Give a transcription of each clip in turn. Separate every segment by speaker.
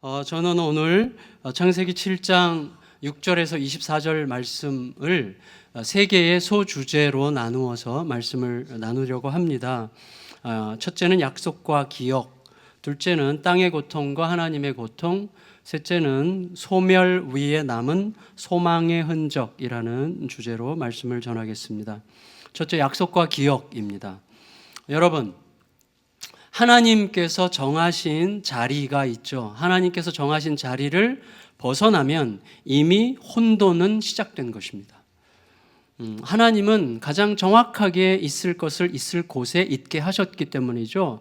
Speaker 1: 저는 오늘 창세기 7장 6절에서 24절 말씀을 세 개의 소주제로 나누어서 말씀을 나누려고 합니다. 첫째는 약속과 기억, 둘째는 땅의 고통과 하나님의 고통, 셋째는 소멸 위에 남은 소망의 흔적이라는 주제로 말씀을 전하겠습니다. 첫째, 약속과 기억입니다. 여러분, 하나님께서 정하신 자리가 있죠. 하나님께서 정하신 자리를 벗어나면 이미 혼돈은 시작된 것입니다. 하나님은 가장 정확하게 있을 것을 있을 곳에 있게 하셨기 때문이죠.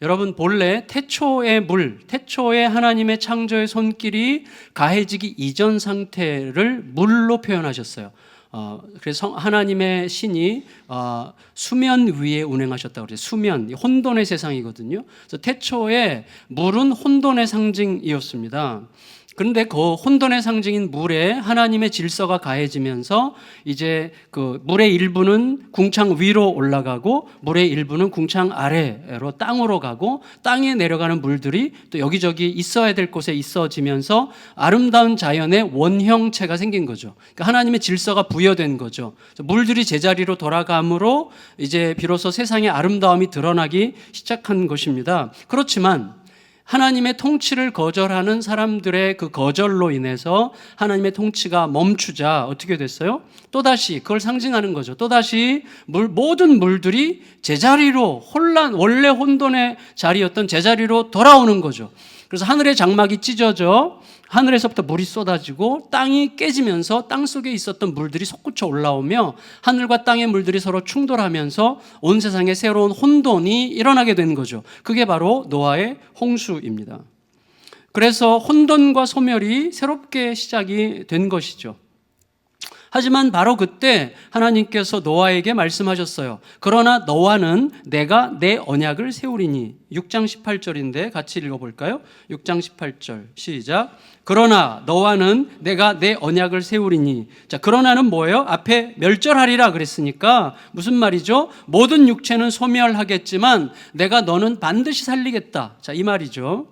Speaker 1: 여러분, 본래 태초에 하나님의 창조의 손길이 가해지기 이전 상태를 물로 표현하셨어요. 그래서 하나님의 신이 수면 위에 운행하셨다고 그래요. 수면, 혼돈의 세상이거든요. 그래서 태초에 물은 혼돈의 상징이었습니다. 그런데 그 혼돈의 상징인 물에 하나님의 질서가 가해지면서 이제 그 물의 일부는 궁창 위로 올라가고 물의 일부는 궁창 아래로 땅으로 가고 땅에 내려가는 물들이 또 여기저기 있어야 될 곳에 있어지면서 아름다운 자연의 원형체가 생긴 거죠. 그러니까 하나님의 질서가 부여된 거죠. 물들이 제자리로 돌아감으로 이제 비로소 세상의 아름다움이 드러나기 시작한 것입니다. 그렇지만 하나님의 통치를 거절하는 사람들의 그 거절로 인해서 하나님의 통치가 멈추자 어떻게 됐어요? 또다시 그걸 상징하는 거죠. 또다시 모든 물들이 제자리로 원래 혼돈의 자리였던 제자리로 돌아오는 거죠. 그래서 하늘의 장막이 찢어져 하늘에서부터 물이 쏟아지고 땅이 깨지면서 땅 속에 있었던 물들이 솟구쳐 올라오며 하늘과 땅의 물들이 서로 충돌하면서 온 세상에 새로운 혼돈이 일어나게 된 거죠. 그게 바로 노아의 홍수입니다. 그래서 혼돈과 소멸이 새롭게 시작이 된 것이죠. 하지만 바로 그때 하나님께서 노아에게 말씀하셨어요. 그러나 너와는 내가 내 언약을 세우리니. 6장 18절인데 같이 읽어볼까요? 6장 18절 시작. 그러나 너와는 내가 내 언약을 세우리니. 자, 그러나는 뭐예요? 앞에 멸절하리라 그랬으니까 무슨 말이죠? 모든 육체는 소멸하겠지만 내가 너는 반드시 살리겠다. 자, 이 말이죠.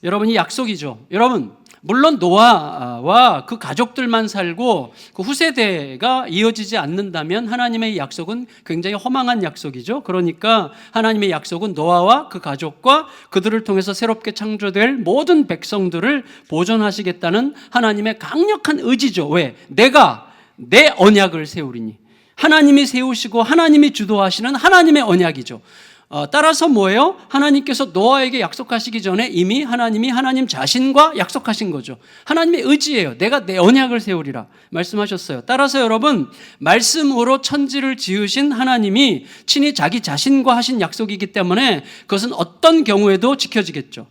Speaker 1: 여러분, 이 약속이죠. 여러분, 물론 노아와 그 가족들만 살고 그 후세대가 이어지지 않는다면 하나님의 약속은 굉장히 허망한 약속이죠. 그러니까 하나님의 약속은 노아와 그 가족과 그들을 통해서 새롭게 창조될 모든 백성들을 보존하시겠다는 하나님의 강력한 의지죠. 왜? 내가 내 언약을 세우리니. 하나님이 세우시고 하나님이 주도하시는 하나님의 언약이죠. 따라서 뭐예요? 하나님께서 노아에게 약속하시기 전에 이미 하나님이 하나님 자신과 약속하신 거죠. 하나님의 의지예요. 내가 내 언약을 세우리라 말씀하셨어요. 따라서 여러분, 말씀으로 천지를 지으신 하나님이 친히 자기 자신과 하신 약속이기 때문에 그것은 어떤 경우에도 지켜지겠죠.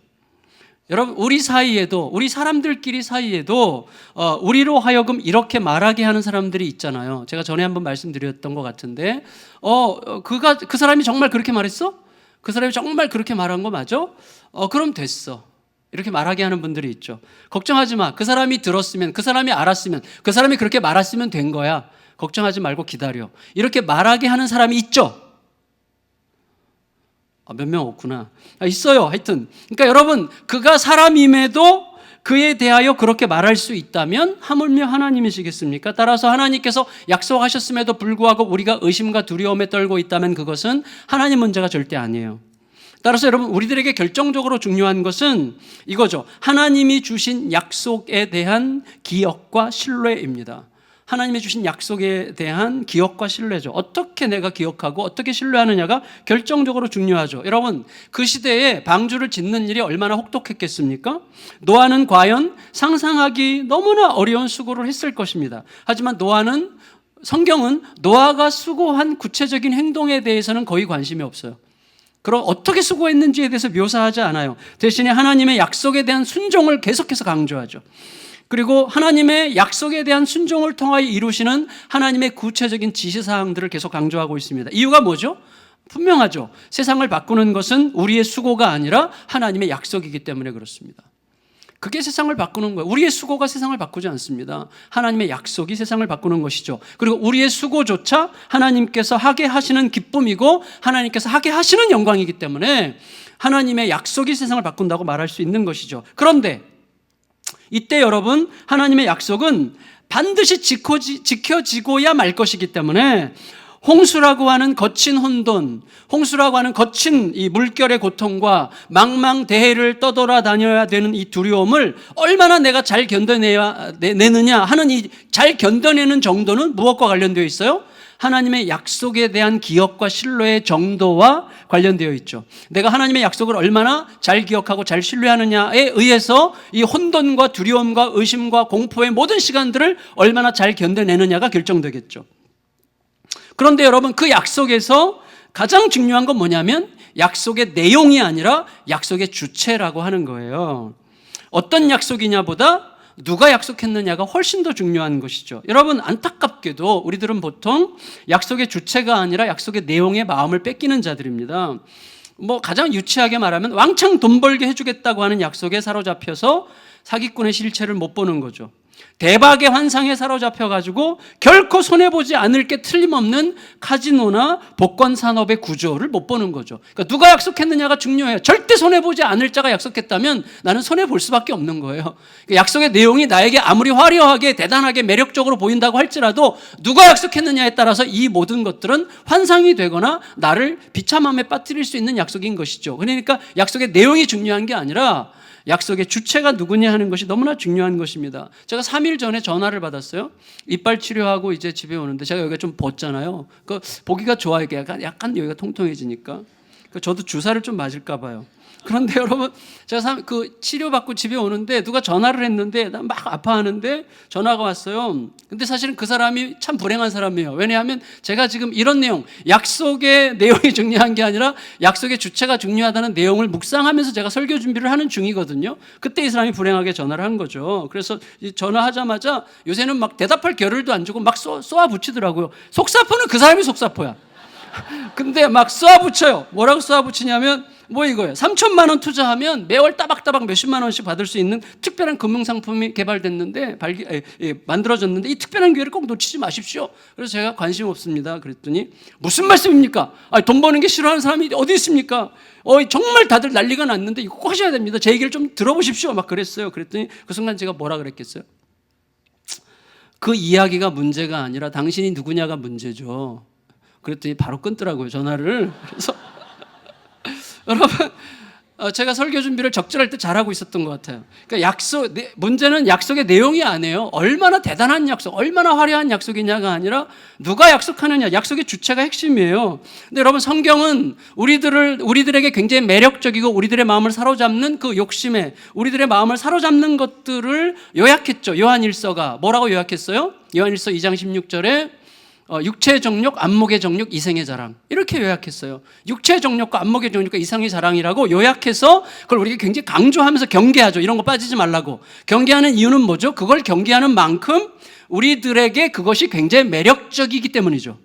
Speaker 1: 여러분, 우리 사이에도, 우리 사람들끼리 사이에도 우리로 하여금 이렇게 말하게 하는 사람들이 있잖아요. 제가 전에 한번 말씀드렸던 것 같은데 그 사람이 정말 그렇게 말했어? 그 사람이 정말 그렇게 말한 거 맞아? 그럼 됐어. 이렇게 말하게 하는 분들이 있죠. 걱정하지 마. 그 사람이 들었으면, 그 사람이 알았으면, 그 사람이 그렇게 말했으면 된 거야. 걱정하지 말고 기다려. 이렇게 말하게 하는 사람이 있죠. 몇 명 없구나. 있어요. 하여튼. 그러니까 여러분, 그가 사람임에도 그에 대하여 그렇게 말할 수 있다면 하물며 하나님이시겠습니까? 따라서 하나님께서 약속하셨음에도 불구하고 우리가 의심과 두려움에 떨고 있다면 그것은 하나님 문제가 절대 아니에요. 따라서 여러분, 우리들에게 결정적으로 중요한 것은 이거죠. 하나님이 주신 약속에 대한 기억과 신뢰입니다. 하나님이 주신 약속에 대한 기억과 신뢰죠. 어떻게 내가 기억하고 어떻게 신뢰하느냐가 결정적으로 중요하죠. 여러분, 그 시대에 방주를 짓는 일이 얼마나 혹독했겠습니까? 노아는 과연 상상하기 너무나 어려운 수고를 했을 것입니다. 하지만 성경은 노아가 수고한 구체적인 행동에 대해서는 거의 관심이 없어요. 그럼 어떻게 수고했는지에 대해서 묘사하지 않아요. 대신에 하나님의 약속에 대한 순종을 계속해서 강조하죠. 그리고 하나님의 약속에 대한 순종을 통하여 이루시는 하나님의 구체적인 지시사항들을 계속 강조하고 있습니다. 이유가 뭐죠? 분명하죠. 세상을 바꾸는 것은 우리의 수고가 아니라 하나님의 약속이기 때문에 그렇습니다. 그게 세상을 바꾸는 거예요. 우리의 수고가 세상을 바꾸지 않습니다. 하나님의 약속이 세상을 바꾸는 것이죠. 그리고 우리의 수고조차 하나님께서 하게 하시는 기쁨이고 하나님께서 하게 하시는 영광이기 때문에 하나님의 약속이 세상을 바꾼다고 말할 수 있는 것이죠. 그런데 이때 여러분, 하나님의 약속은 반드시 지켜지고야 말 것이기 때문에 홍수라고 하는 거친 혼돈, 홍수라고 하는 거친 이 물결의 고통과 망망대해를 떠돌아다녀야 되는 이 두려움을 얼마나 내가 잘 견뎌내느냐 하는 이 잘 견뎌내는 정도는 무엇과 관련되어 있어요? 하나님의 약속에 대한 기억과 신뢰의 정도와 관련되어 있죠. 내가 하나님의 약속을 얼마나 잘 기억하고 잘 신뢰하느냐에 의해서 이 혼돈과 두려움과 의심과 공포의 모든 시간들을 얼마나 잘 견뎌내느냐가 결정되겠죠. 그런데 여러분, 그 약속에서 가장 중요한 건 뭐냐면 약속의 내용이 아니라 약속의 주체라고 하는 거예요. 어떤 약속이냐보다 누가 약속했느냐가 훨씬 더 중요한 것이죠. 여러분, 안타깝게도 우리들은 보통 약속의 주체가 아니라 약속의 내용에 마음을 뺏기는 자들입니다. 가장 유치하게 말하면 왕창 돈 벌게 해주겠다고 하는 약속에 사로잡혀서 사기꾼의 실체를 못 보는 거죠. 대박의 환상에 사로잡혀가지고 결코 손해보지 않을 게 틀림없는 카지노나 복권 산업의 구조를 못 보는 거죠. 그러니까 누가 약속했느냐가 중요해요. 절대 손해보지 않을 자가 약속했다면 나는 손해볼 수밖에 없는 거예요. 그러니까 약속의 내용이 나에게 아무리 화려하게 대단하게 매력적으로 보인다고 할지라도 누가 약속했느냐에 따라서 이 모든 것들은 환상이 되거나 나를 비참함에 빠뜨릴 수 있는 약속인 것이죠. 그러니까 약속의 내용이 중요한 게 아니라 약속의 주체가 누구냐 하는 것이 너무나 중요한 것입니다. 제가 3일 전에 전화를 받았어요. 이빨 치료하고 이제 집에 오는데 제가 여기가 좀 벗잖아요. 보기가 좋아요. 약간 여기가 통통해지니까. 저도 주사를 좀 맞을까 봐요. 그런데 여러분, 제가 치료받고 집에 오는데 누가 전화를 했는데 난 막 아파하는데 전화가 왔어요. 근데 사실은 그 사람이 참 불행한 사람이에요. 왜냐하면 제가 지금 이런 내용, 약속의 내용이 중요한 게 아니라 약속의 주체가 중요하다는 내용을 묵상하면서 제가 설교 준비를 하는 중이거든요. 그때 이 사람이 불행하게 전화를 한 거죠. 그래서 전화하자마자 요새는 막 대답할 겨를도 안 주고 막 쏘아 붙이더라고요. 속사포는 그 사람이 속사포야. 근데 막 쏘아 붙여요. 뭐라고 쏘아 붙이냐면 이거예요. 3천만 원 투자하면 매월 따박따박 몇십만 원씩 받을 수 있는 특별한 금융상품이 개발됐는데 만들어졌는데 이 특별한 기회를 꼭 놓치지 마십시오. 그래서 제가 관심 없습니다. 그랬더니 무슨 말씀입니까? 돈 버는 게 싫어하는 사람이 어디 있습니까? 정말 다들 난리가 났는데 이거 꼭 하셔야 됩니다. 제 얘기를 좀 들어보십시오. 막 그랬어요. 그랬더니 그 순간 제가 뭐라 그랬겠어요? 그 이야기가 문제가 아니라 당신이 누구냐가 문제죠. 그랬더니 바로 끊더라고요, 전화를. 그래서 여러분, 제가 설교 준비를 적절할 때 잘하고 있었던 것 같아요. 그러니까 문제는 약속의 내용이 아니에요. 얼마나 대단한 약속, 얼마나 화려한 약속이냐가 아니라 누가 약속하느냐, 약속의 주체가 핵심이에요. 근데 여러분, 성경은 우리들에게 굉장히 매력적이고 우리들의 마음을 사로잡는 그 욕심에 우리들의 마음을 사로잡는 것들을 요약했죠. 요한일서가 뭐라고 요약했어요? 요한일서 2장 16절에 육체의 정욕, 안목의 정욕, 이생의 자랑, 이렇게 요약했어요. 육체의 정욕과 안목의 정욕과 이생의 자랑이라고 요약해서 그걸 우리가 굉장히 강조하면서 경계하죠. 이런 거 빠지지 말라고. 경계하는 이유는 뭐죠? 그걸 경계하는 만큼 우리들에게 그것이 굉장히 매력적이기 때문이죠.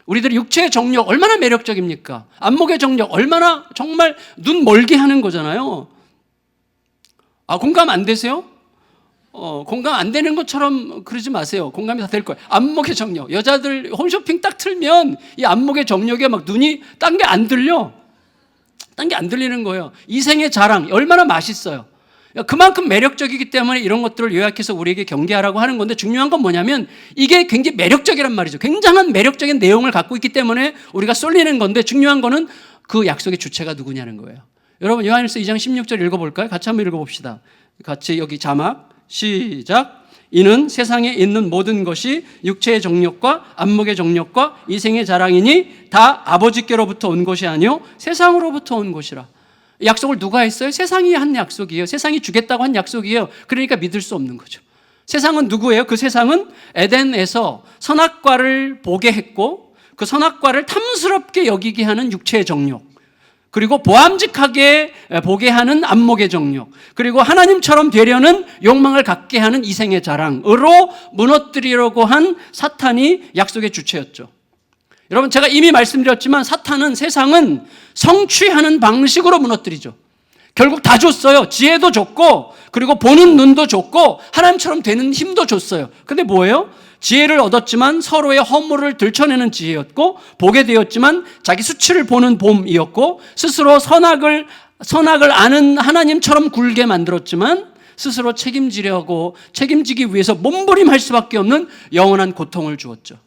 Speaker 1: 우리들의 육체의 정욕 얼마나 매력적입니까? 안목의 정욕 얼마나 정말 눈 멀게 하는 거잖아요. 공감 안 되세요? 공감 안 되는 것처럼 그러지 마세요. 공감이 다 될 거예요. 안목의 정욕. 여자들 홈쇼핑 딱 틀면 이 안목의 정욕에 막 눈이 딴 게 안 들려. 딴 게 안 들리는 거예요. 이생의 자랑. 얼마나 맛있어요. 그만큼 매력적이기 때문에 이런 것들을 요약해서 우리에게 경계하라고 하는 건데 중요한 건 뭐냐면 이게 굉장히 매력적이란 말이죠. 굉장한 매력적인 내용을 갖고 있기 때문에 우리가 쏠리는 건데 중요한 거는 그 약속의 주체가 누구냐는 거예요. 여러분, 요한일서 2장 16절 읽어볼까요? 같이 한번 읽어봅시다. 같이 여기 자막. 시작. 이는 세상에 있는 모든 것이 육체의 정욕과 안목의 정욕과 이생의 자랑이니 다 아버지께로부터 온 것이 아니요 세상으로부터 온 것이라. 약속을 누가 했어요? 세상이 한 약속이에요. 세상이 주겠다고 한 약속이에요. 그러니까 믿을 수 없는 거죠. 세상은 누구예요? 그 세상은 에덴에서 선악과를 보게 했고 그 선악과를 탐스럽게 여기게 하는 육체의 정욕, 그리고 보암직하게 보게 하는 안목의 정욕, 그리고 하나님처럼 되려는 욕망을 갖게 하는 이생의 자랑으로 무너뜨리려고 한 사탄이 약속의 주체였죠. 여러분, 제가 이미 말씀드렸지만 세상은 성취하는 방식으로 무너뜨리죠. 결국 다 줬어요. 지혜도 줬고 그리고 보는 눈도 줬고 하나님처럼 되는 힘도 줬어요. 근데 뭐예요? 지혜를 얻었지만 서로의 허물을 들춰내는 지혜였고, 보게 되었지만 자기 수치를 보는 봄이었고, 스스로 선악을 아는 하나님처럼 굴게 만들었지만 스스로 책임지기 위해서 몸부림할 수밖에 없는 영원한 고통을 주었죠.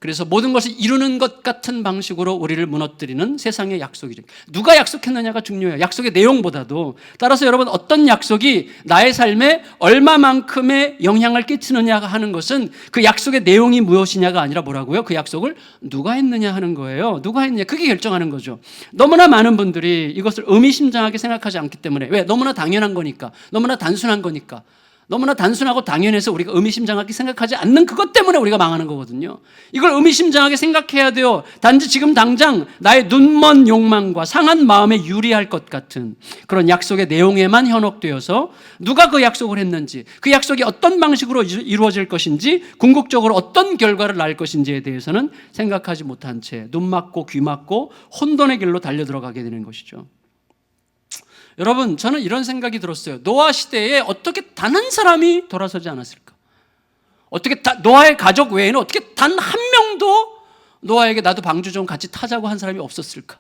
Speaker 1: 그래서 모든 것을 이루는 것 같은 방식으로 우리를 무너뜨리는 세상의 약속이죠. 누가 약속했느냐가 중요해요. 약속의 내용보다도. 따라서 여러분, 어떤 약속이 나의 삶에 얼마만큼의 영향을 끼치느냐가 하는 것은 그 약속의 내용이 무엇이냐가 아니라 뭐라고요? 그 약속을 누가 했느냐 하는 거예요. 누가 했느냐, 그게 결정하는 거죠. 너무나 많은 분들이 이것을 의미심장하게 생각하지 않기 때문에. 왜? 너무나 당연한 거니까, 너무나 단순한 거니까, 너무나 단순하고 당연해서 우리가 의미심장하게 생각하지 않는 그것 때문에 우리가 망하는 거거든요. 이걸 의미심장하게 생각해야 돼요. 단지 지금 당장 나의 눈먼 욕망과 상한 마음에 유리할 것 같은 그런 약속의 내용에만 현혹되어서 누가 그 약속을 했는지, 그 약속이 어떤 방식으로 이루어질 것인지, 궁극적으로 어떤 결과를 낳을 것인지에 대해서는 생각하지 못한 채 눈 막고 귀 막고 혼돈의 길로 달려들어가게 되는 것이죠. 여러분, 저는 이런 생각이 들었어요. 노아 시대에 어떻게 단 한 사람이 돌아서지 않았을까? 어떻게 노아의 가족 외에는 어떻게 단 한 명도 노아에게 나도 방주 좀 같이 타자고 한 사람이 없었을까?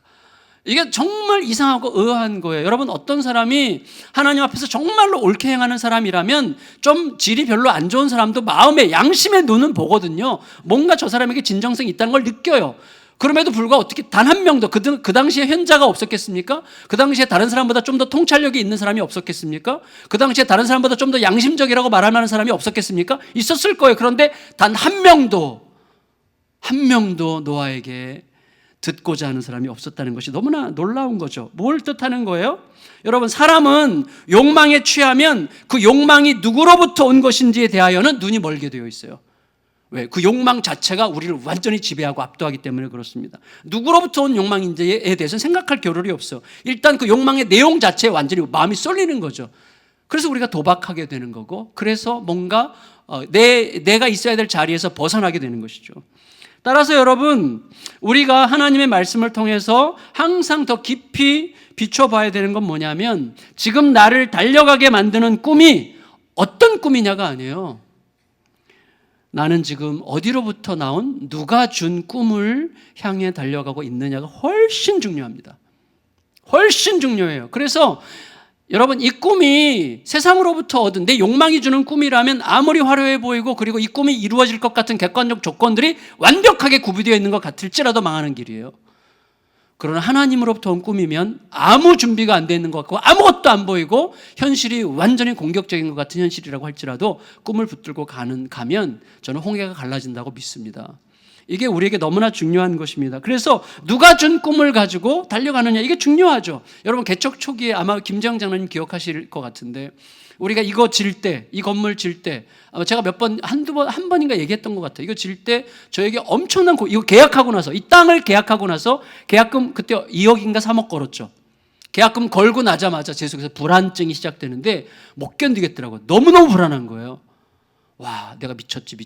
Speaker 1: 이게 정말 이상하고 의아한 거예요. 여러분, 어떤 사람이 하나님 앞에서 정말로 옳게 행하는 사람이라면 좀 질이 별로 안 좋은 사람도 마음의 양심의 눈은 보거든요. 뭔가 저 사람에게 진정성이 있다는 걸 느껴요. 그럼에도 불구하고 어떻게 단 한 명도 그 당시에 현자가 없었겠습니까? 그 당시에 다른 사람보다 좀 더 통찰력이 있는 사람이 없었겠습니까? 그 당시에 다른 사람보다 좀 더 양심적이라고 말할 만한 사람이 없었겠습니까? 있었을 거예요. 그런데 단 한 명도 노아에게 듣고자 하는 사람이 없었다는 것이 너무나 놀라운 거죠. 뭘 뜻하는 거예요? 여러분, 사람은 욕망에 취하면 그 욕망이 누구로부터 온 것인지에 대하여는 눈이 멀게 되어 있어요. 왜? 그 욕망 자체가 우리를 완전히 지배하고 압도하기 때문에 그렇습니다. 누구로부터 온 욕망인지에 대해서는 생각할 겨를이 없어. 일단 그 욕망의 내용 자체에 완전히 마음이 쏠리는 거죠. 그래서 우리가 도박하게 되는 거고, 그래서 뭔가 내가 있어야 될 자리에서 벗어나게 되는 것이죠. 따라서 여러분, 우리가 하나님의 말씀을 통해서 항상 더 깊이 비춰봐야 되는 건 뭐냐면, 지금 나를 달려가게 만드는 꿈이 어떤 꿈이냐가 아니에요. 나는 지금 어디로부터 나온, 누가 준 꿈을 향해 달려가고 있느냐가 훨씬 중요합니다. 훨씬 중요해요. 그래서 여러분, 이 꿈이 세상으로부터 얻은 내 욕망이 주는 꿈이라면 아무리 화려해 보이고, 그리고 이 꿈이 이루어질 것 같은 객관적 조건들이 완벽하게 구비되어 있는 것 같을지라도 망하는 길이에요. 그러나 하나님으로부터 온 꿈이면 아무 준비가 안 되어 있는 것 같고 아무것도 안 보이고 현실이 완전히 공격적인 것 같은 현실이라고 할지라도 꿈을 붙들고 가면 저는 홍해가 갈라진다고 믿습니다. 이게 우리에게 너무나 중요한 것입니다. 그래서 누가 준 꿈을 가지고 달려가느냐, 이게 중요하죠. 여러분, 개척 초기에 아마 김재영 장로님 기억하실 것 같은데, 우리가 이거 질 때, 이 건물 질 때, 제가 한 번인가 얘기했던 것 같아요. 이거 질 때 저에게 엄청난 이거 계약하고 나서, 이 땅을 계약하고 나서 계약금 그때 2억인가 3억 걸었죠. 계약금 걸고 나자마자 제 속에서 불안증이 시작되는데 못 견디겠더라고요. 너무너무 불안한 거예요. 와, 내가 미쳤지.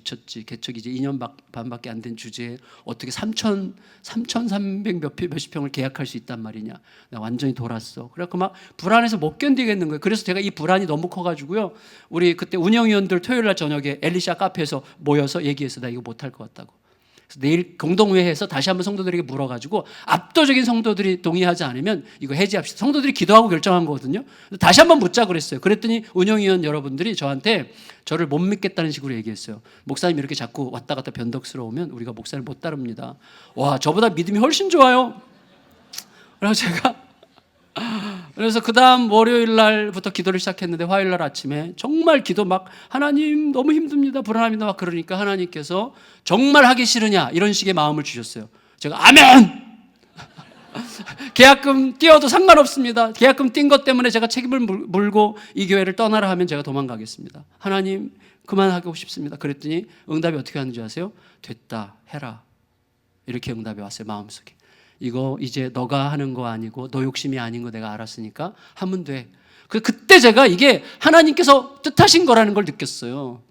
Speaker 1: 개척이 이제 2년 반밖에 안 된 주제에 어떻게 3,300 몇십 평을 계약할 수 있단 말이냐. 나 완전히 돌았어. 그래갖고 막 불안해서 못 견디겠는 거예요. 그래서 제가 이 불안이 너무 커가지고요. 우리 그때 운영위원들 토요일 날 저녁에 엘리샤 카페에서 모여서 얘기해서 나 이거 못할 것 같다고. 내일 공동회의에서 다시 한번 성도들에게 물어가지고 압도적인 성도들이 동의하지 않으면 이거 해지합시다. 성도들이 기도하고 결정한 거거든요. 다시 한번 묻자 그랬어요. 그랬더니 운영위원 여러분들이 저한테 저를 못 믿겠다는 식으로 얘기했어요. 목사님 이렇게 자꾸 왔다 갔다 변덕스러우면 우리가 목사를 못 따릅니다. 와, 저보다 믿음이 훨씬 좋아요. 그래서 그 다음 월요일 날부터 기도를 시작했는데, 화요일 날 아침에 정말 기도 막, 하나님 너무 힘듭니다, 불안합니다 막 그러니까 하나님께서 정말 하기 싫으냐 이런 식의 마음을 주셨어요. 제가 아멘! 계약금 띄어도 상관없습니다. 계약금 띈 것 때문에 제가 책임을 물고 이 교회를 떠나라 하면 제가 도망가겠습니다. 하나님 그만하고 싶습니다. 그랬더니 응답이 어떻게 하는지 아세요? 됐다, 해라. 이렇게 응답이 왔어요. 마음속에. 이거 이제 너가 하는 거 아니고 너 욕심이 아닌 거 내가 알았으니까 하면 돼. 그때 제가 이게 하나님께서 뜻하신 거라는 걸 느꼈어요.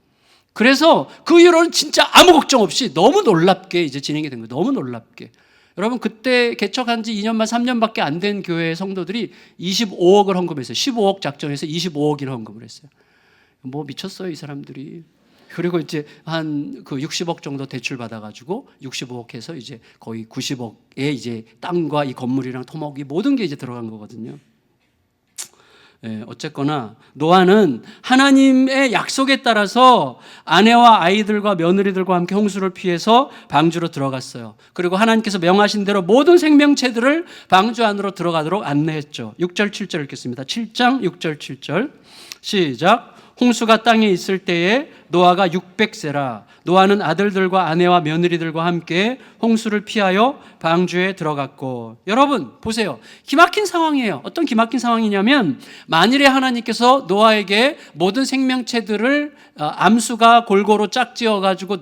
Speaker 1: 그래서 그 이후로는 진짜 아무 걱정 없이 너무 놀랍게 이제 진행이 된 거예요. 너무 놀랍게. 여러분 그때 개척한 지 2년만 3년밖에 안 된 교회의 성도들이 25억을 헌금했어요. 15억 작정해서 25억이나 헌금을 했어요. 뭐 미쳤어요 이 사람들이. 그리고 이제 한 그 60억 정도 대출 받아가지고 65억 해서 이제 거의 90억에 이제 땅과 이 건물이랑 토목이 모든 게 이제 들어간 거거든요. 어쨌거나 노아는 하나님의 약속에 따라서 아내와 아이들과 며느리들과 함께 홍수를 피해서 방주로 들어갔어요. 그리고 하나님께서 명하신 대로 모든 생명체들을 방주 안으로 들어가도록 안내했죠. 6절 7절 읽겠습니다. 7장 6절 7절 시작. 홍수가 땅에 있을 때에 노아가 600세라. 노아는 아들들과 아내와 며느리들과 함께 홍수를 피하여 방주에 들어갔고. 여러분 보세요. 기막힌 상황이에요. 어떤 기막힌 상황이냐면 만일에 하나님께서 노아에게 모든 생명체들을 암수가 골고루 짝지어가지고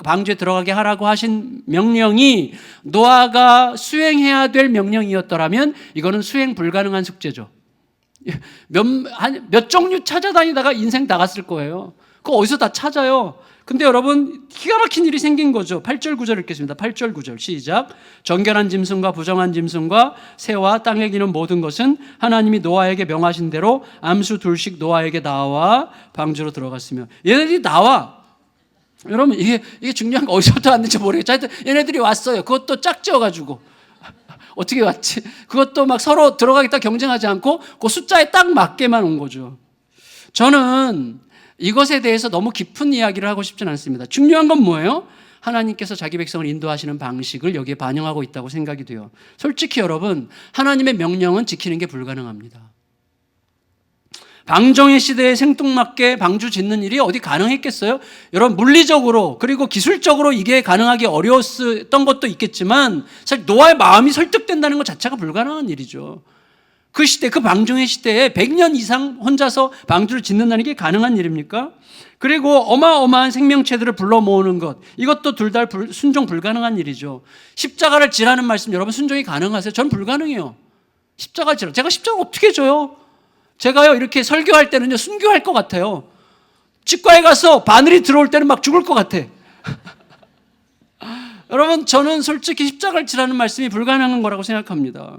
Speaker 1: 방주에 들어가게 하라고 하신 명령이 노아가 수행해야 될 명령이었더라면 이거는 수행 불가능한 숙제죠. 몇 종류 찾아다니다가 인생 나갔을 거예요. 그거 어디서 다 찾아요. 근데 여러분 기가 막힌 일이 생긴 거죠. 8절 9절 읽겠습니다. 8절 9절 시작. 정결한 짐승과 부정한 짐승과 새와 땅에 기는 모든 것은 하나님이 노아에게 명하신 대로 암수 둘씩 노아에게 나와 방주로 들어갔으며. 얘네들이 나와. 여러분 이게 중요한 거 어디서부터 왔는지 모르겠죠. 하여튼 얘네들이 왔어요. 그것도 짝지어가지고 어떻게 왔지? 그것도 막 서로 들어가겠다 경쟁하지 않고 그 숫자에 딱 맞게만 온 거죠. 저는 이것에 대해서 너무 깊은 이야기를 하고 싶진 않습니다. 중요한 건 뭐예요? 하나님께서 자기 백성을 인도하시는 방식을 여기에 반영하고 있다고 생각이 돼요. 솔직히 여러분, 하나님의 명령은 지키는 게 불가능합니다. 방종의 시대에 생뚱맞게 방주 짓는 일이 어디 가능했겠어요? 여러분 물리적으로 그리고 기술적으로 이게 가능하기 어려웠던 것도 있겠지만 사실 노아의 마음이 설득된다는 것 자체가 불가능한 일이죠. 그 시대, 그 방종의 시대에 100년 이상 혼자서 방주를 짓는다는 게 가능한 일입니까? 그리고 어마어마한 생명체들을 불러 모으는 것, 이것도 둘 다 순종 불가능한 일이죠. 십자가를 지라는 말씀 여러분 순종이 가능하세요? 전 불가능해요. 십자가 지라. 제가 십자가 어떻게 져요? 제가요 이렇게 설교할 때는요 순교할 것 같아요. 치과에 가서 바늘이 들어올 때는 막 죽을 것 같아. 여러분 저는 솔직히 십자가를 지라는 말씀이 불가능한 거라고 생각합니다.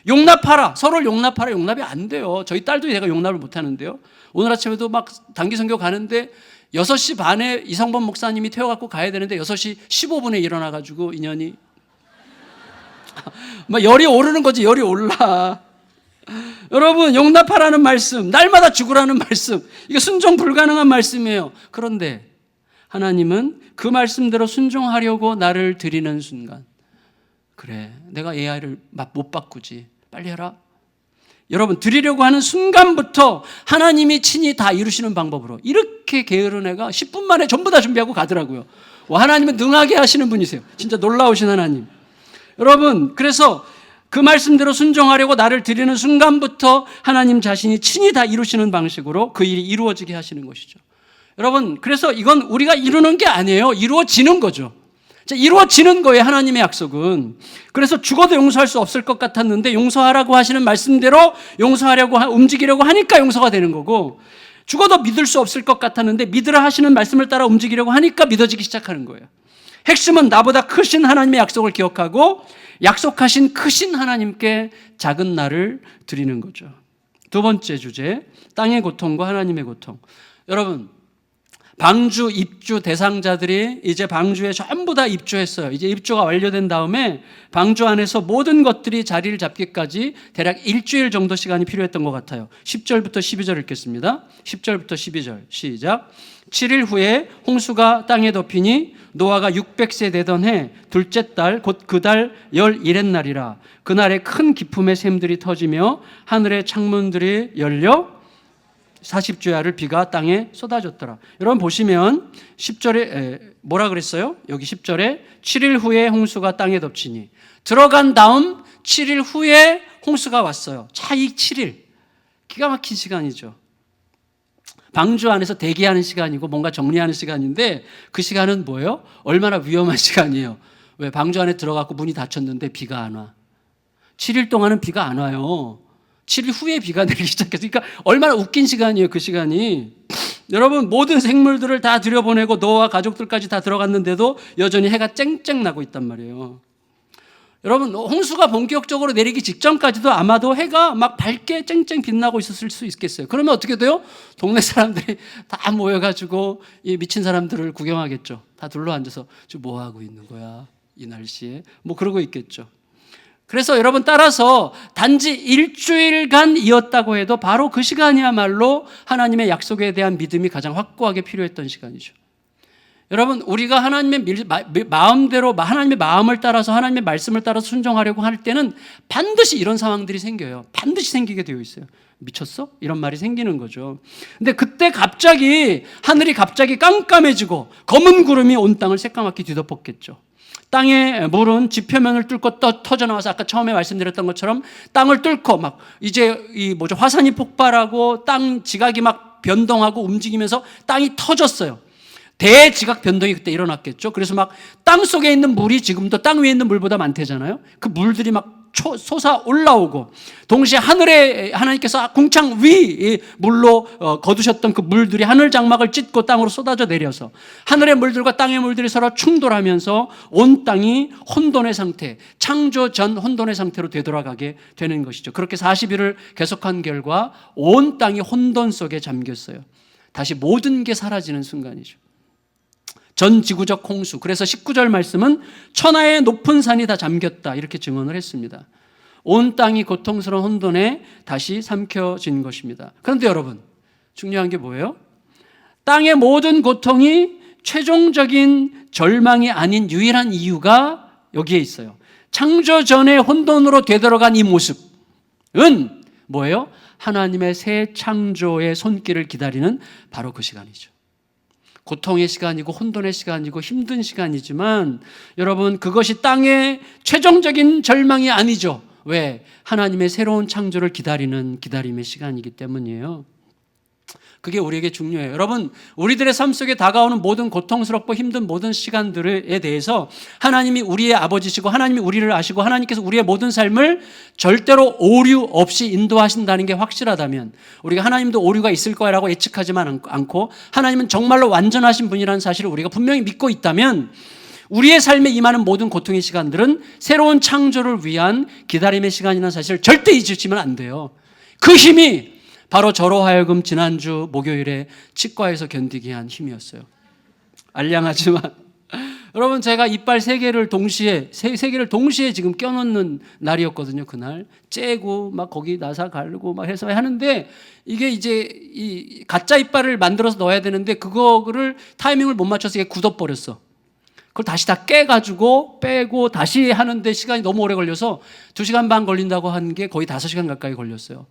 Speaker 1: 용납하라. 서로를 용납하라. 용납이 안 돼요. 저희 딸도 제가 용납을 못 하는데요. 오늘 아침에도 막 단기 선교 가는데 6시 반에 이성범 목사님이 태워갖고 가야 되는데 6시 15분에 일어나가지고 인연이 막 열이 오르는 거지. 열이 올라. 여러분 용납하라는 말씀, 날마다 죽으라는 말씀, 이게 순종 불가능한 말씀이에요. 그런데 하나님은 그 말씀대로 순종하려고 나를 드리는 순간, 그래 내가 AI를 못 바꾸지, 빨리 해라. 여러분 드리려고 하는 순간부터 하나님이 친히 다 이루시는 방법으로 이렇게 게으른 애가 10분 만에 전부 다 준비하고 가더라고요. 하나님은 능하게 하시는 분이세요. 진짜 놀라우신 하나님. 여러분 그래서 그 말씀대로 순종하려고 나를 드리는 순간부터 하나님 자신이 친히 다 이루시는 방식으로 그 일이 이루어지게 하시는 것이죠. 여러분 그래서 이건 우리가 이루는 게 아니에요. 이루어지는 거죠. 이루어지는 거예요. 하나님의 약속은. 그래서 죽어도 용서할 수 없을 것 같았는데 용서하라고 하시는 말씀대로 용서하려고 움직이려고 하니까 용서가 되는 거고, 죽어도 믿을 수 없을 것 같았는데 믿으라 하시는 말씀을 따라 움직이려고 하니까 믿어지기 시작하는 거예요. 핵심은 나보다 크신 하나님의 약속을 기억하고 약속하신 크신 하나님께 작은 나를 드리는 거죠. 두 번째 주제, 땅의 고통과 하나님의 고통. 여러분 방주 입주 대상자들이 이제 방주에 전부 다 입주했어요. 이제 입주가 완료된 다음에 방주 안에서 모든 것들이 자리를 잡기까지 대략 일주일 정도 시간이 필요했던 것 같아요. 10절부터 12절 읽겠습니다. 10절부터 12절 시작. 7일 후에 홍수가 땅에 덮이니 노아가 600세 되던 해 둘째 달 곧 그 달 11의 날이라. 그날에 큰 기품의 샘들이 터지며 하늘의 창문들이 열려 40주야를 비가 땅에 쏟아졌더라. 여러분 보시면 10절에 뭐라 그랬어요? 여기 10절에 7일 후에 홍수가 땅에 덮치니, 들어간 다음 7일 후에 홍수가 왔어요. 차이 7일. 기가 막힌 시간이죠. 방주 안에서 대기하는 시간이고 뭔가 정리하는 시간인데 그 시간은 뭐예요? 얼마나 위험한 시간이에요. 왜? 방주 안에 들어가고 문이 닫혔는데 비가 안 와. 7일 동안은 비가 안 와요. 7일 후에 비가 내리기 시작했어요. 그러니까 얼마나 웃긴 시간이에요, 그 시간이. 여러분 모든 생물들을 다 들여보내고 노아와 가족들까지 다 들어갔는데도 여전히 해가 쨍쨍 나고 있단 말이에요. 여러분, 홍수가 본격적으로 내리기 직전까지도 아마도 해가 막 밝게 쨍쨍 빛나고 있었을 수 있겠어요. 그러면 어떻게 돼요? 동네 사람들이 다 모여가지고 이 미친 사람들을 구경하겠죠. 다 둘러앉아서 지금 뭐 하고 있는 거야, 이 날씨에. 뭐 그러고 있겠죠. 그래서 여러분, 따라서 단지 일주일간 이었다고 해도 바로 그 시간이야말로 하나님의 약속에 대한 믿음이 가장 확고하게 필요했던 시간이죠. 여러분, 우리가 하나님의 마음대로, 하나님의 마음을 따라서, 하나님의 말씀을 따라서 순종하려고 할 때는 반드시 이런 상황들이 생겨요. 반드시 생기게 되어 있어요. 미쳤어? 이런 말이 생기는 거죠. 근데 그때 갑자기 하늘이 갑자기 깜깜해지고 검은 구름이 온 땅을 새까맣게 뒤덮었겠죠. 땅의 물은 지표면을 뚫고 터져 나와서 아까 처음에 말씀드렸던 것처럼 땅을 뚫고 막 이제 화산이 폭발하고 땅 지각이 막 변동하고 움직이면서 땅이 터졌어요. 대지각 변동이 그때 일어났겠죠. 그래서 막 땅 속에 있는 물이 지금도 땅 위에 있는 물보다 많대잖아요. 그 물들이 막 솟아 올라오고, 동시에 하늘에 하나님께서 궁창 위 물로 거두셨던 그 물들이 하늘 장막을 찢고 땅으로 쏟아져 내려서 하늘의 물들과 땅의 물들이 서로 충돌하면서 온 땅이 혼돈의 상태, 창조 전 혼돈의 상태로 되돌아가게 되는 것이죠. 그렇게 40일을 계속한 결과 온 땅이 혼돈 속에 잠겼어요. 다시 모든 게 사라지는 순간이죠. 전 지구적 홍수. 그래서 19절 말씀은 천하의 높은 산이 다 잠겼다, 이렇게 증언을 했습니다. 온 땅이 고통스러운 혼돈에 다시 삼켜진 것입니다. 그런데 여러분, 중요한 게 뭐예요? 땅의 모든 고통이 최종적인 절망이 아닌 유일한 이유가 여기에 있어요. 창조 전의 혼돈으로 되돌아간 이 모습은 뭐예요? 하나님의 새 창조의 손길을 기다리는 바로 그 시간이죠. 고통의 시간이고 혼돈의 시간이고 힘든 시간이지만 여러분, 그것이 땅의 최종적인 절망이 아니죠. 왜? 하나님의 새로운 창조를 기다리는 기다림의 시간이기 때문이에요. 그게 우리에게 중요해요. 여러분, 우리들의 삶 속에 다가오는 모든 고통스럽고 힘든 모든 시간들에 대해서 하나님이 우리의 아버지시고 하나님이 우리를 아시고 하나님께서 우리의 모든 삶을 절대로 오류 없이 인도하신다는 게 확실하다면, 우리가 하나님도 오류가 있을 거라고 예측하지만 않고 하나님은 정말로 완전하신 분이라는 사실을 우리가 분명히 믿고 있다면, 우리의 삶에 임하는 모든 고통의 시간들은 새로운 창조를 위한 기다림의 시간이라는 사실을 절대 잊으시면 안 돼요. 그 힘이 바로 저로 하여금 지난주 목요일에 치과에서 견디게 한 힘이었어요. 알량하지만 여러분, 제가 이빨 세 개를 동시에 지금 껴놓는 날이었거든요. 그날 째고 막 거기 나사 갈고 막 해서 하는데, 이게 이제 이 가짜 이빨을 만들어서 넣어야 되는데 그거를 타이밍을 못 맞춰서 이게 굳어버렸어. 그걸 다시 다 깨가지고 빼고 다시 하는데 시간이 너무 오래 걸려서 2시간 반 걸린다고 한 게 거의 5시간 가까이 걸렸어요.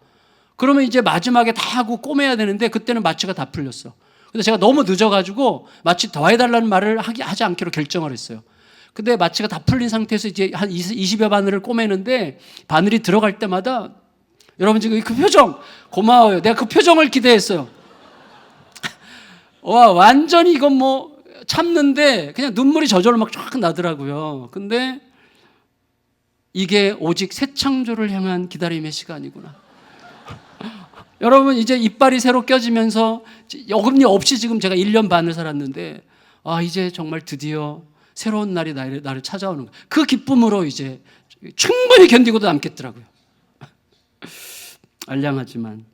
Speaker 1: 그러면 이제 마지막에 다 하고 꼬매야 되는데 그때는 마취가 다 풀렸어. 근데 제가 너무 늦어가지고 마취 더 해달라는 말을 하지 않기로 결정을 했어요. 근데 마취가 다 풀린 상태에서 이제 한 20여 바늘을 꼬매는데, 바늘이 들어갈 때마다 여러분 지금 그 표정 고마워요. 내가 그 표정을 기대했어요. 와, 완전히 이건 뭐 참는데 그냥 눈물이 저절로 막 쫙 나더라고요. 근데 이게 오직 새 창조를 향한 기다림의 시간이구나. 여러분, 이제 이빨이 새로 껴지면서 어금니 없이 지금 제가 1년 반을 살았는데, 이제 정말 드디어 새로운 날이 나를 찾아오는 거예요. 그 기쁨으로 이제 충분히 견디고도 남겠더라고요. 알량하지만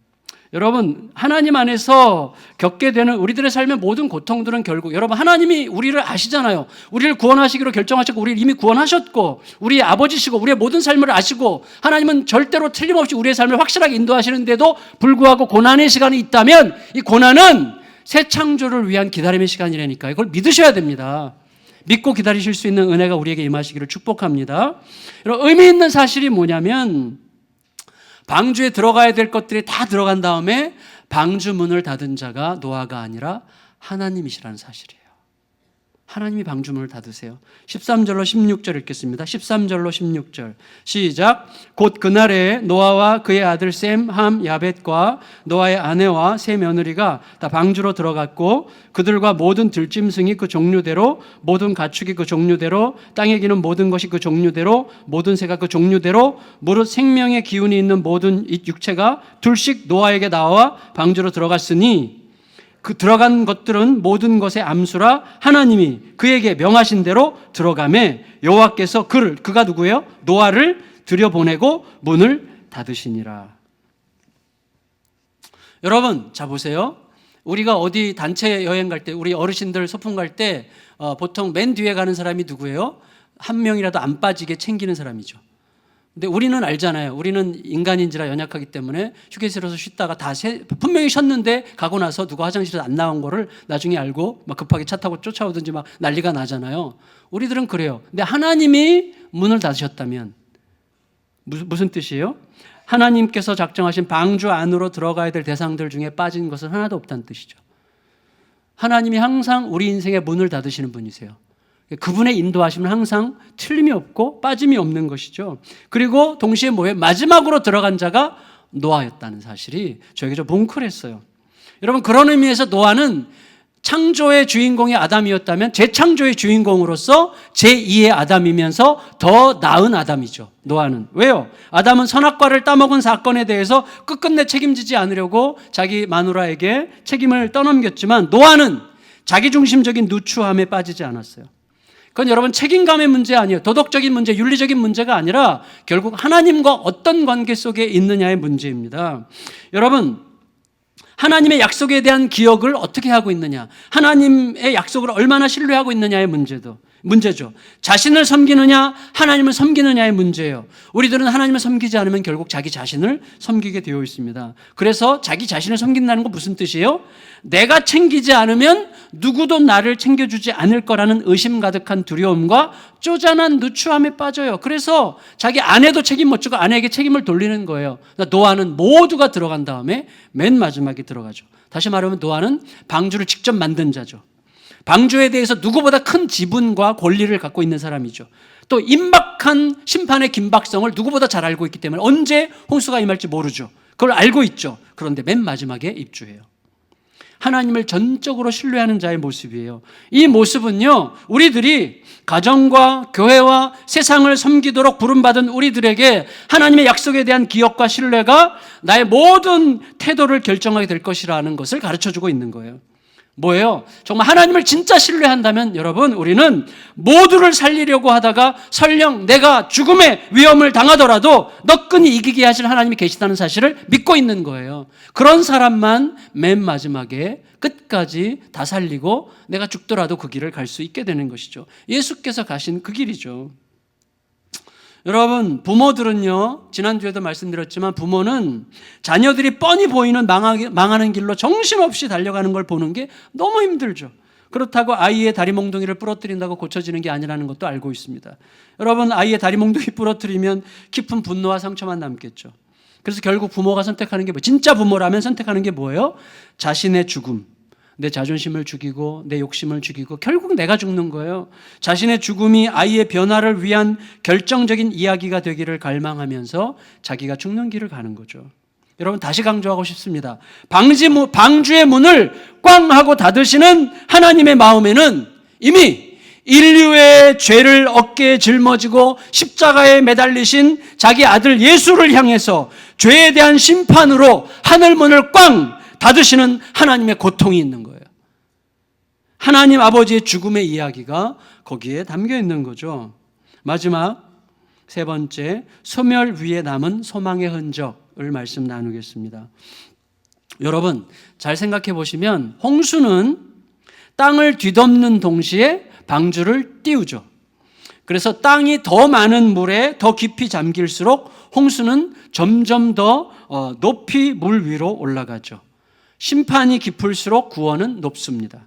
Speaker 1: 여러분, 하나님 안에서 겪게 되는 우리들의 삶의 모든 고통들은 결국, 여러분, 하나님이 우리를 아시잖아요. 우리를 구원하시기로 결정하셨고 우리를 이미 구원하셨고 우리의 아버지시고 우리의 모든 삶을 아시고, 하나님은 절대로 틀림없이 우리의 삶을 확실하게 인도하시는데도 불구하고 고난의 시간이 있다면, 이 고난은 새 창조를 위한 기다림의 시간이라니까 이걸 믿으셔야 됩니다. 믿고 기다리실 수 있는 은혜가 우리에게 임하시기를 축복합니다. 여러분, 의미 있는 사실이 뭐냐면, 방주에 들어가야 될 것들이 다 들어간 다음에 방주 문을 닫은 자가 노아가 아니라 하나님이시라는 사실이에요. 하나님이 방주 문을 닫으세요. 13절로 16절 읽겠습니다. 13절로 16절 시작. 곧 그날에 노아와 그의 아들 셈, 함, 야벳과 노아의 아내와 세 며느리가 다 방주로 들어갔고, 그들과 모든 들짐승이 그 종류대로, 모든 가축이 그 종류대로, 땅에 기는 모든 것이 그 종류대로, 모든 새가 그 종류대로, 무릇 생명의 기운이 있는 모든 육체가 둘씩 노아에게 나와 방주로 들어갔으니, 그 들어간 것들은 모든 것의 암수라 하나님이 그에게 명하신 대로 들어가매 여호와께서 그가 누구예요? 노아를 들여보내고 문을 닫으시니라. 여러분, 자 보세요. 우리가 어디 단체 여행 갈 때, 우리 어르신들 소풍 갈 때 보통 맨 뒤에 가는 사람이 누구예요? 한 명이라도 안 빠지게 챙기는 사람이죠. 근데 우리는 알잖아요. 우리는 인간인지라 연약하기 때문에 휴게실에서 쉬다가 분명히 쉬었는데 가고 나서 누가 화장실에서 안 나온 거를 나중에 알고 막 급하게 차 타고 쫓아오든지 막 난리가 나잖아요. 우리들은 그래요. 근데 하나님이 문을 닫으셨다면 무슨 뜻이에요? 하나님께서 작정하신 방주 안으로 들어가야 될 대상들 중에 빠진 것은 하나도 없다는 뜻이죠. 하나님이 항상 우리 인생의 문을 닫으시는 분이세요. 그분의 인도하심은 항상 틀림이 없고 빠짐이 없는 것이죠. 그리고 동시에 뭐예요? 마지막으로 들어간 자가 노아였다는 사실이 저에게 좀 뭉클했어요. 여러분, 그런 의미에서 노아는 창조의 주인공이 아담이었다면 재창조의 주인공으로서 제2의 아담이면서 더 나은 아담이죠. 노아는. 왜요? 아담은 선악과를 따먹은 사건에 대해서 끝끝내 책임지지 않으려고 자기 마누라에게 책임을 떠넘겼지만 노아는 자기중심적인 누추함에 빠지지 않았어요. 그건 여러분 책임감의 문제 아니에요. 도덕적인 문제, 윤리적인 문제가 아니라 결국 하나님과 어떤 관계 속에 있느냐의 문제입니다. 여러분, 하나님의 약속에 대한 기억을 어떻게 하고 있느냐, 하나님의 약속을 얼마나 신뢰하고 있느냐의 문제죠. 자신을 섬기느냐 하나님을 섬기느냐의 문제예요. 우리들은 하나님을 섬기지 않으면 결국 자기 자신을 섬기게 되어 있습니다. 그래서 자기 자신을 섬긴다는 건 무슨 뜻이에요? 내가 챙기지 않으면 누구도 나를 챙겨주지 않을 거라는 의심 가득한 두려움과 쪼잔한 누추함에 빠져요. 그래서 자기 아내도 책임 못 지고 아내에게 책임을 돌리는 거예요. 그러니까 노아는 모두가 들어간 다음에 맨 마지막에 들어가죠. 다시 말하면 노아는 방주를 직접 만든 자죠. 방주에 대해서 누구보다 큰 지분과 권리를 갖고 있는 사람이죠. 또 임박한 심판의 긴박성을 누구보다 잘 알고 있기 때문에 언제 홍수가 임할지 모르죠. 그걸 알고 있죠. 그런데 맨 마지막에 입주해요. 하나님을 전적으로 신뢰하는 자의 모습이에요. 이 모습은요, 우리들이 가정과 교회와 세상을 섬기도록 부름받은 우리들에게 하나님의 약속에 대한 기억과 신뢰가 나의 모든 태도를 결정하게 될 것이라는 것을 가르쳐주고 있는 거예요. 뭐예요? 정말 하나님을 진짜 신뢰한다면 여러분, 우리는 모두를 살리려고 하다가 설령 내가 죽음의 위험을 당하더라도 너끈히 이기게 하실 하나님이 계시다는 사실을 믿고 있는 거예요. 그런 사람만 맨 마지막에 끝까지 다 살리고 내가 죽더라도 그 길을 갈 수 있게 되는 것이죠. 예수께서 가신 그 길이죠. 여러분, 부모들은요, 지난주에도 말씀드렸지만 부모는 자녀들이 뻔히 보이는 망하는 길로 정신없이 달려가는 걸 보는 게 너무 힘들죠. 그렇다고 아이의 다리 몽둥이를 부러뜨린다고 고쳐지는 게 아니라는 것도 알고 있습니다. 여러분, 아이의 다리 몽둥이 부러뜨리면 깊은 분노와 상처만 남겠죠. 그래서 결국 부모가 선택하는 게 진짜 부모라면 선택하는 게 뭐예요? 자신의 죽음. 내 자존심을 죽이고 내 욕심을 죽이고 결국 내가 죽는 거예요. 자신의 죽음이 아이의 변화를 위한 결정적인 이야기가 되기를 갈망하면서 자기가 죽는 길을 가는 거죠. 여러분, 다시 강조하고 싶습니다. 방주의 문을 꽝 하고 닫으시는 하나님의 마음에는 이미 인류의 죄를 어깨에 짊어지고 십자가에 매달리신 자기 아들 예수를 향해서 죄에 대한 심판으로 하늘문을 꽝 닫으시는 하나님의 고통이 있는 거예요. 하나님 아버지의 죽음의 이야기가 거기에 담겨 있는 거죠. 마지막 세 번째, 소멸 위에 남은 소망의 흔적을 말씀 나누겠습니다. 여러분, 잘 생각해 보시면 홍수는 땅을 뒤덮는 동시에 방주를 띄우죠. 그래서 땅이 더 많은 물에 더 깊이 잠길수록 홍수는 점점 더 높이 물 위로 올라가죠. 심판이 깊을수록 구원은 높습니다.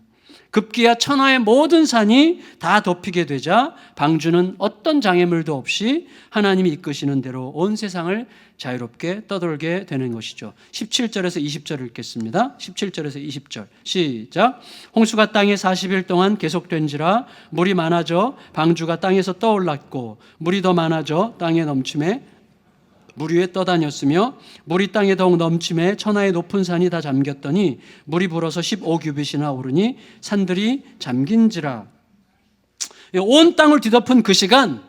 Speaker 1: 급기야 천하의 모든 산이 다 덮이게 되자 방주는 어떤 장애물도 없이 하나님이 이끄시는 대로 온 세상을 자유롭게 떠돌게 되는 것이죠. 17절에서 20절을 읽겠습니다. 17절에서 20절 시작. 홍수가 땅에 40일 동안 계속된지라 물이 많아져 방주가 땅에서 떠올랐고 물이 더 많아져 땅에 넘침에 물 위에 떠다녔으며 물이 땅에 더욱 넘침에 천하의 높은 산이 다 잠겼더니 물이 불어서 15규빗이나 오르니 산들이 잠긴지라. 온 땅을 뒤덮은 그 시간,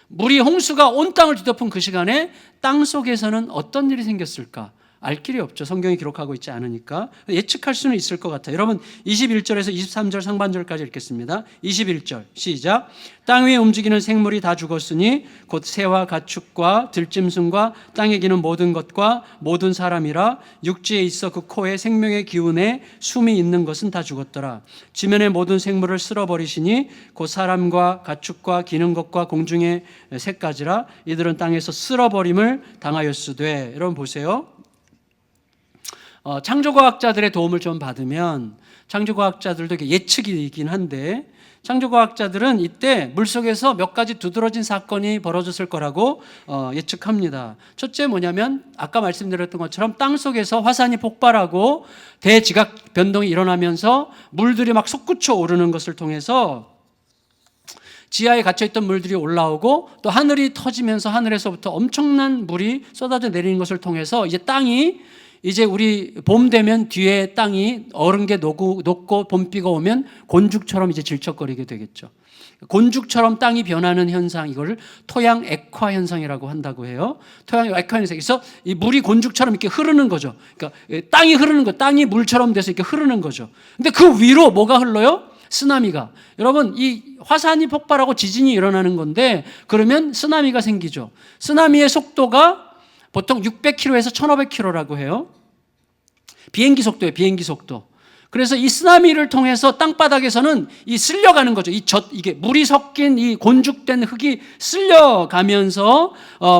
Speaker 1: 물이 홍수가 온 땅을 뒤덮은 그 시간에 땅 속에서는 어떤 일이 생겼을까? 알 길이 없죠. 성경이 기록하고 있지 않으니까. 예측할 수는 있을 것 같아요. 여러분 21절에서 23절 상반절까지 읽겠습니다. 21절 시작. 땅 위에 움직이는 생물이 다 죽었으니 곧 새와 가축과 들짐승과 땅에 기는 모든 것과 모든 사람이라. 육지에 있어 그 코에 생명의 기운에 숨이 있는 것은 다 죽었더라. 지면의 모든 생물을 쓸어버리시니 곧 사람과 가축과 기는 것과 공중의 새까지라. 이들은 땅에서 쓸어버림을 당하였으되. 여러분 보세요. 창조과학자들의 도움을 좀 받으면, 창조과학자들도 예측이긴 한데, 창조과학자들은 이때 물속에서 몇 가지 두드러진 사건이 벌어졌을 거라고 예측합니다. 첫째 뭐냐면 아까 말씀드렸던 것처럼 땅속에서 화산이 폭발하고 대지각 변동이 일어나면서 물들이 막 솟구쳐 오르는 것을 통해서 지하에 갇혀있던 물들이 올라오고, 또 하늘이 터지면서 하늘에서부터 엄청난 물이 쏟아져 내리는 것을 통해서 이제 땅이, 이제 우리 봄 되면 뒤에 땅이 얼은 게 녹고 봄비가 오면 곤죽처럼 이제 질척거리게 되겠죠. 곤죽처럼 땅이 변하는 현상, 이거를 토양 액화 현상이라고 한다고 해요. 토양 액화 현상. 그래서 이 물이 곤죽처럼 이렇게 흐르는 거죠. 그러니까 땅이 흐르는 거, 땅이 물처럼 돼서 이렇게 흐르는 거죠. 근데 그 위로 뭐가 흘러요? 쓰나미가. 여러분, 이 화산이 폭발하고 지진이 일어나는 건데, 그러면 쓰나미가 생기죠. 쓰나미의 속도가 보통 600km에서 1500km라고 해요. 비행기 속도예요, 비행기 속도. 그래서 이 쓰나미를 통해서 땅바닥에서는 이 쓸려가는 거죠. 이게 물이 섞인 이 곤죽된 흙이 쓸려가면서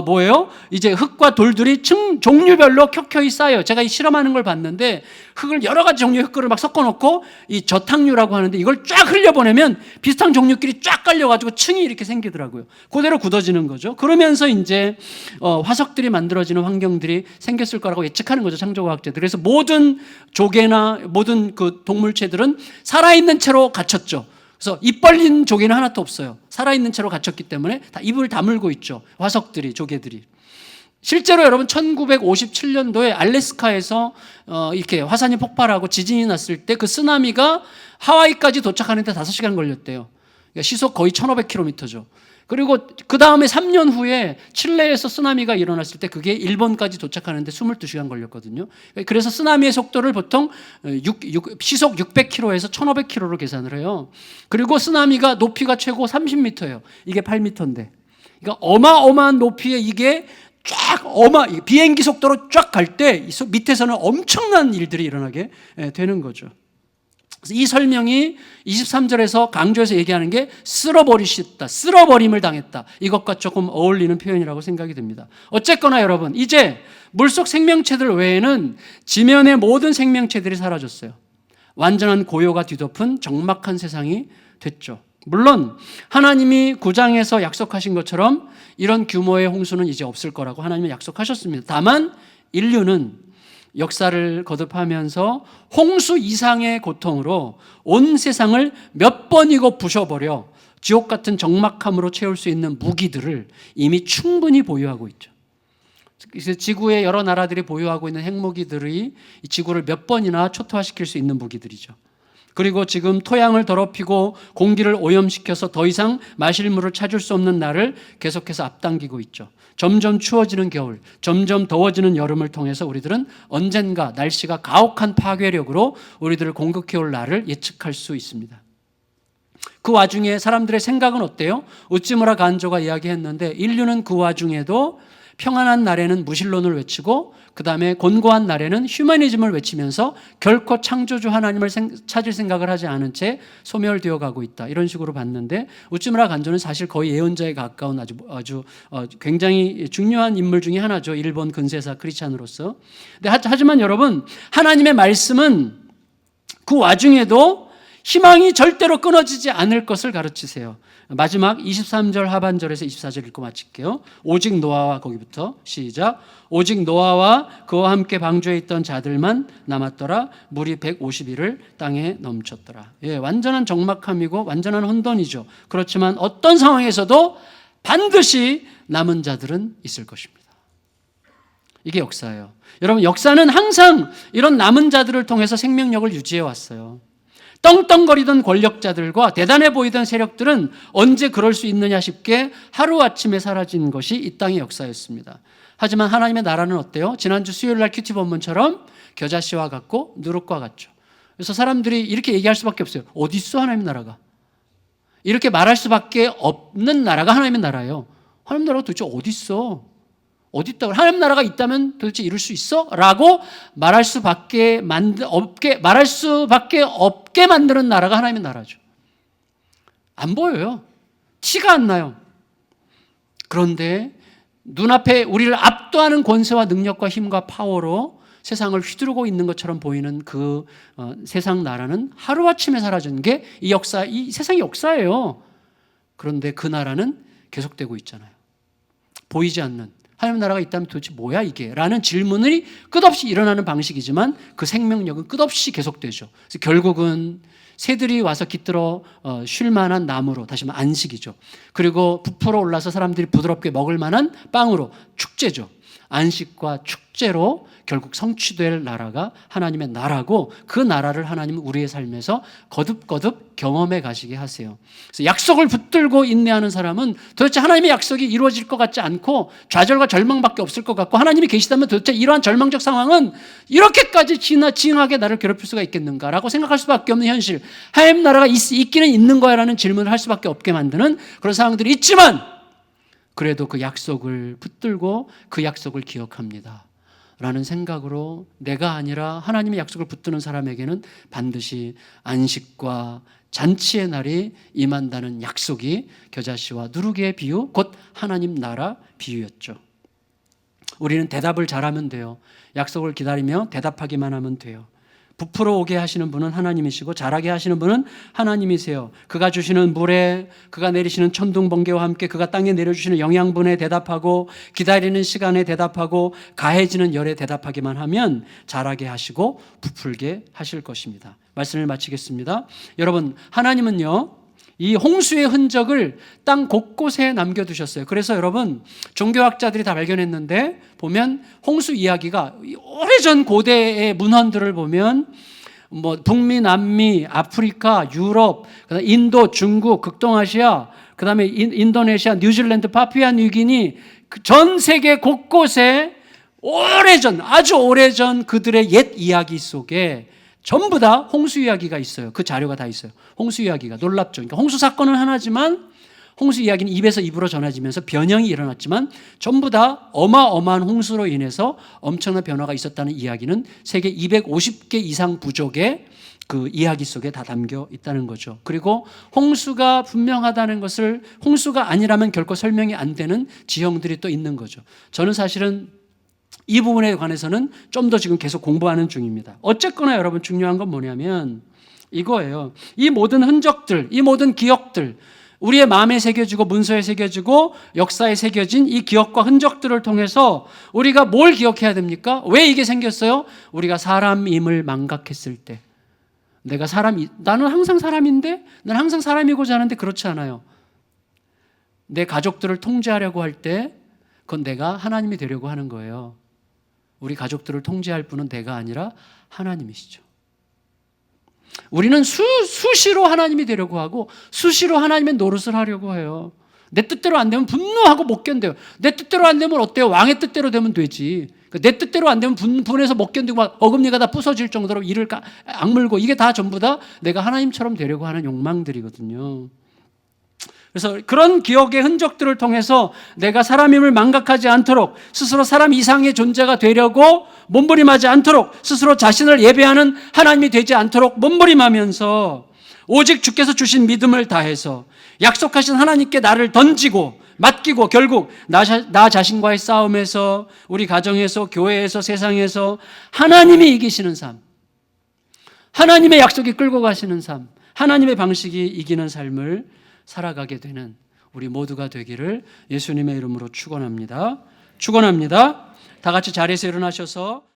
Speaker 1: 뭐예요? 이제 흙과 돌들이 종류별로 켜켜이 쌓여요. 제가 이 실험하는 걸 봤는데, 흙을 여러 가지 종류의 흙을 막 섞어놓고 이 저탕류라고 하는데, 이걸 쫙 흘려보내면 비슷한 종류끼리 쫙 깔려가지고 층이 이렇게 생기더라고요. 그대로 굳어지는 거죠. 그러면서 이제 화석들이 만들어지는 환경들이 생겼을 거라고 예측하는 거죠, 창조과학자들. 그래서 모든 조개나 모든 그 동물체들은 살아있는 채로 갇혔죠. 그래서 입 벌린 조개는 하나도 없어요. 살아있는 채로 갇혔기 때문에 다 입을 다물고 있죠. 화석들이, 조개들이. 실제로 여러분 1957년도에 알래스카에서 이렇게 화산이 폭발하고 지진이 났을 때 그 쓰나미가 하와이까지 도착하는데 5시간 걸렸대요. 그러니까 시속 거의 1500km죠. 그리고 그 다음에 3년 후에 칠레에서 쓰나미가 일어났을 때 그게 일본까지 도착하는데 22시간 걸렸거든요. 그래서 쓰나미의 속도를 보통 시속 600km에서 1500km로 계산을 해요. 그리고 쓰나미가 높이가 최고 30m예요. 이게 8m인데. 그러니까 어마어마한 높이에 이게 쫙 비행기 속도로 쫙 갈 때 밑에서는 엄청난 일들이 일어나게 되는 거죠. 그래서 이 설명이 23절에서 강조해서 얘기하는 게 쓸어버리셨다, 쓸어버림을 당했다, 이것과 조금 어울리는 표현이라고 생각이 듭니다. 어쨌거나 여러분, 이제 물속 생명체들 외에는 지면의 모든 생명체들이 사라졌어요. 완전한 고요가 뒤덮은 적막한 세상이 됐죠. 물론 하나님이 9장에서 약속하신 것처럼 이런 규모의 홍수는 이제 없을 거라고 하나님은 약속하셨습니다. 다만 인류는 역사를 거듭하면서 홍수 이상의 고통으로 온 세상을 몇 번이고 부셔버려 지옥 같은 적막함으로 채울 수 있는 무기들을 이미 충분히 보유하고 있죠. 그래서 지구의 여러 나라들이 보유하고 있는 핵무기들이 이 지구를 몇 번이나 초토화시킬 수 있는 무기들이죠. 그리고 지금 토양을 더럽히고 공기를 오염시켜서 더 이상 마실 물을 찾을 수 없는 날을 계속해서 앞당기고 있죠. 점점 추워지는 겨울, 점점 더워지는 여름을 통해서 우리들은 언젠가 날씨가 가혹한 파괴력으로 우리들을 공격해올 날을 예측할 수 있습니다. 그 와중에 사람들의 생각은 어때요? 우찌무라 간조가 이야기했는데, 인류는 그 와중에도 평안한 날에는 무신론을 외치고 그 다음에 곤고한 날에는 휴머니즘을 외치면서 결코 창조주 하나님을 찾을 생각을 하지 않은 채 소멸되어 가고 있다, 이런 식으로 봤는데, 우찌무라 간조는 사실 거의 예언자에 가까운 아주 굉장히 중요한 인물 중에 하나죠. 일본 근세사 크리스찬으로서. 하지만 여러분, 하나님의 말씀은 그 와중에도 희망이 절대로 끊어지지 않을 것을 가르치세요. 마지막 23절 하반절에서 24절 읽고 마칠게요. 오직 노아와, 거기부터 시작. 오직 노아와 그와 함께 방주에 있던 자들만 남았더라. 물이 150일을 땅에 넘쳤더라. 예, 완전한 적막함이고 완전한 혼돈이죠. 그렇지만 어떤 상황에서도 반드시 남은 자들은 있을 것입니다. 이게 역사예요. 여러분, 역사는 항상 이런 남은 자들을 통해서 생명력을 유지해 왔어요. 떵떵거리던 권력자들과 대단해 보이던 세력들은 언제 그럴 수 있느냐 싶게 하루아침에 사라진 것이 이 땅의 역사였습니다. 하지만 하나님의 나라는 어때요? 지난주 수요일날 큐티 본문처럼 겨자씨와 같고 누룩과 같죠. 그래서 사람들이 이렇게 얘기할 수밖에 없어요. 어디 있어 하나님의 나라가? 이렇게 말할 수밖에 없는 나라가 하나님의 나라예요. 하나님 나라가 도대체 어디 있어? 어디 있다고? 하나님 나라가 있다면 도대체 이룰 수 있어? 라고 말할 수밖에 없게 만드는 나라가 하나님의 나라죠. 안 보여요. 티가 안 나요. 그런데 눈앞에 우리를 압도하는 권세와 능력과 힘과 파워로 세상을 휘두르고 있는 것처럼 보이는 그 세상 나라는 하루아침에 사라진 게 이 세상의 역사예요. 그런데 그 나라는 계속되고 있잖아요. 보이지 않는 하나님 나라가 있다면 도대체 뭐야 이게? 라는 질문이 끝없이 일어나는 방식이지만 그 생명력은 끝없이 계속되죠. 그래서 결국은 새들이 와서 깃들어 쉴 만한 나무로, 다시 말하면 안식이죠. 그리고 부풀어 올라서 사람들이 부드럽게 먹을 만한 빵으로, 축제죠. 안식과 축제로 결국 성취될 나라가 하나님의 나라고, 그 나라를 하나님은 우리의 삶에서 거듭거듭 경험해 가시게 하세요. 그래서 약속을 붙들고 인내하는 사람은 도대체 하나님의 약속이 이루어질 것 같지 않고 좌절과 절망밖에 없을 것 같고, 하나님이 계시다면 도대체 이러한 절망적 상황은 이렇게까지 징하게 나를 괴롭힐 수가 있겠는가라고 생각할 수밖에 없는 현실, 하나님 나라가 있기는 있는 거야 라는 질문을 할 수밖에 없게 만드는 그런 상황들이 있지만, 그래도 그 약속을 붙들고 그 약속을 기억합니다 라는 생각으로 내가 아니라 하나님의 약속을 붙드는 사람에게는 반드시 안식과 잔치의 날이 임한다는 약속이 겨자씨와 누룩의 비유, 곧 하나님 나라 비유였죠. 우리는 대답을 잘하면 돼요. 약속을 기다리며 대답하기만 하면 돼요. 부풀어 오게 하시는 분은 하나님이시고 자라게 하시는 분은 하나님이세요. 그가 주시는 물에, 그가 내리시는 천둥 번개와 함께 그가 땅에 내려주시는 영양분에 대답하고, 기다리는 시간에 대답하고, 가해지는 열에 대답하기만 하면 자라게 하시고 부풀게 하실 것입니다. 말씀을 마치겠습니다. 여러분, 하나님은요 이 홍수의 흔적을 땅 곳곳에 남겨두셨어요. 그래서 여러분, 종교학자들이 다 발견했는데 보면 홍수 이야기가 오래전 고대의 문헌들을 보면 북미, 남미, 아프리카, 유럽, 그다음에 인도, 중국, 극동아시아, 그다음에 인도네시아, 뉴질랜드, 파푸아 뉴기니, 전 세계 곳곳에 오래전, 아주 오래전 그들의 옛 이야기 속에 전부 다 홍수 이야기가 있어요. 그 자료가 다 있어요. 홍수 이야기가 놀랍죠. 그러니까 홍수 사건은 하나지만 홍수 이야기는 입에서 입으로 전해지면서 변형이 일어났지만 전부 다 어마어마한 홍수로 인해서 엄청난 변화가 있었다는 이야기는 세계 250개 이상 부족의 그 이야기 속에 다 담겨 있다는 거죠. 그리고 홍수가 분명하다는 것을, 홍수가 아니라면 결코 설명이 안 되는 지형들이 또 있는 거죠. 저는 사실은 이 부분에 관해서는 좀 더 지금 계속 공부하는 중입니다. 어쨌거나 여러분, 중요한 건 뭐냐면 이거예요. 이 모든 흔적들, 이 모든 기억들, 우리의 마음에 새겨지고 문서에 새겨지고 역사에 새겨진 이 기억과 흔적들을 통해서 우리가 뭘 기억해야 됩니까? 왜 이게 생겼어요? 우리가 사람임을 망각했을 때, 나는 항상 사람인데, 나는 항상 사람이고자 하는데 그렇지 않아요. 내 가족들을 통제하려고 할 때 그건 내가 하나님이 되려고 하는 거예요. 우리 가족들을 통제할 분은 내가 아니라 하나님이시죠. 우리는 수시로 하나님이 되려고 하고 수시로 하나님의 노릇을 하려고 해요. 내 뜻대로 안 되면 분노하고 못 견뎌요. 내 뜻대로 안 되면 어때요? 왕의 뜻대로 되면 되지. 내 뜻대로 안 되면 분해서 못 견디고 막 어금니가 다 부서질 정도로 이를 악물고, 이게 다 전부 다 내가 하나님처럼 되려고 하는 욕망들이거든요. 그래서 그런 기억의 흔적들을 통해서 내가 사람임을 망각하지 않도록, 스스로 사람 이상의 존재가 되려고 몸부림하지 않도록, 스스로 자신을 예배하는 하나님이 되지 않도록 몸부림하면서 오직 주께서 주신 믿음을 다해서 약속하신 하나님께 나를 던지고 맡기고, 결국 나 자신과의 싸움에서, 우리 가정에서, 교회에서, 세상에서 하나님이 이기시는 삶, 하나님의 약속이 끌고 가시는 삶, 하나님의 방식이 이기는 삶을 살아가게 되는 우리 모두가 되기를 예수님의 이름으로 축원합니다. 다 같이 자리에서 일어나셔서